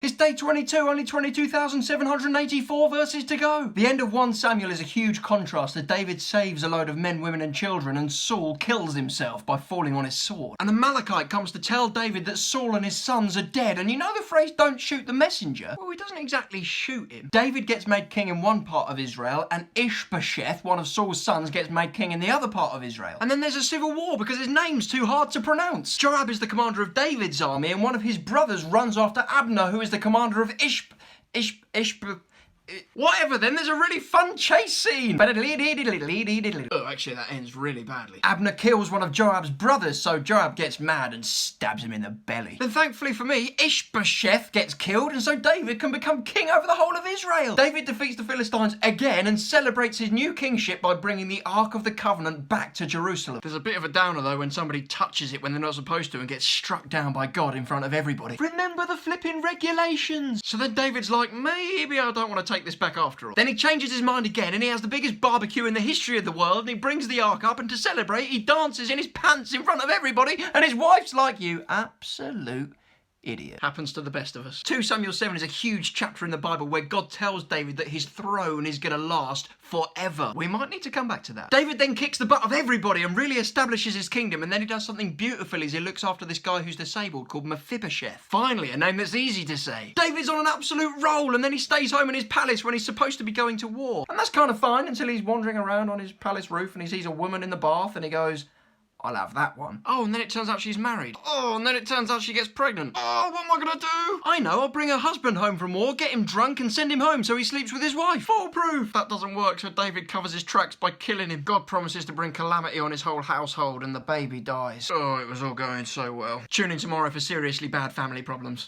It's day 22, only 22,784 verses to go. The end of 1 Samuel is a huge contrast as David saves a load of men, women and children and Saul kills himself by falling on his sword. And the Amalekite comes to tell David that Saul and his sons are dead, and you know the phrase, don't shoot the messenger? Well, he doesn't exactly shoot him. David gets made king in one part of Israel, and Ishbosheth, one of Saul's sons, gets made king in the other part of Israel. And then there's a civil war because his name's too hard to pronounce. Joab is the commander of David's army, and one of his brothers runs after Abner, who is the commander of whatever then, there's a really fun chase scene. Oh, actually that ends really badly. Abner kills one of Joab's brothers, so Joab gets mad and stabs him in the belly. Then thankfully for me, Ishbosheth gets killed, and so David can become king over the whole of Israel. David defeats the Philistines again and celebrates his new kingship by bringing the Ark of the Covenant back to Jerusalem. There's a bit of a downer though when somebody touches it when they're not supposed to and gets struck down by God in front of everybody. Remember the flipping regulations. So then David's like, maybe I don't want to take this back after all. Then he changes his mind again and he has the biggest barbecue in the history of the world and he brings the ark up, and to celebrate he dances in his pants in front of everybody, and his wife's like, you absolute idiot. Happens to the best of us. 2 Samuel 7 is a huge chapter in the Bible where God tells David that his throne is going to last forever. We might need to come back to that. David then kicks the butt of everybody and really establishes his kingdom, and then he does something beautiful as he looks after this guy who's disabled called Mephibosheth. Finally, a name that's easy to say. David's on an absolute roll, and then he stays home in his palace when he's supposed to be going to war. And that's kind of fine until he's wandering around on his palace roof and he sees a woman in the bath and he goes, I'll have that one. Oh, and then it turns out she's married. Oh, and then it turns out she gets pregnant. Oh, what am I gonna do? I know, I'll bring her husband home from war, get him drunk and send him home so he sleeps with his wife. Foolproof! That doesn't work, so David covers his tracks by killing him. God promises to bring calamity on his whole household and the baby dies. Oh, it was all going so well. Tune in tomorrow for seriously bad family problems.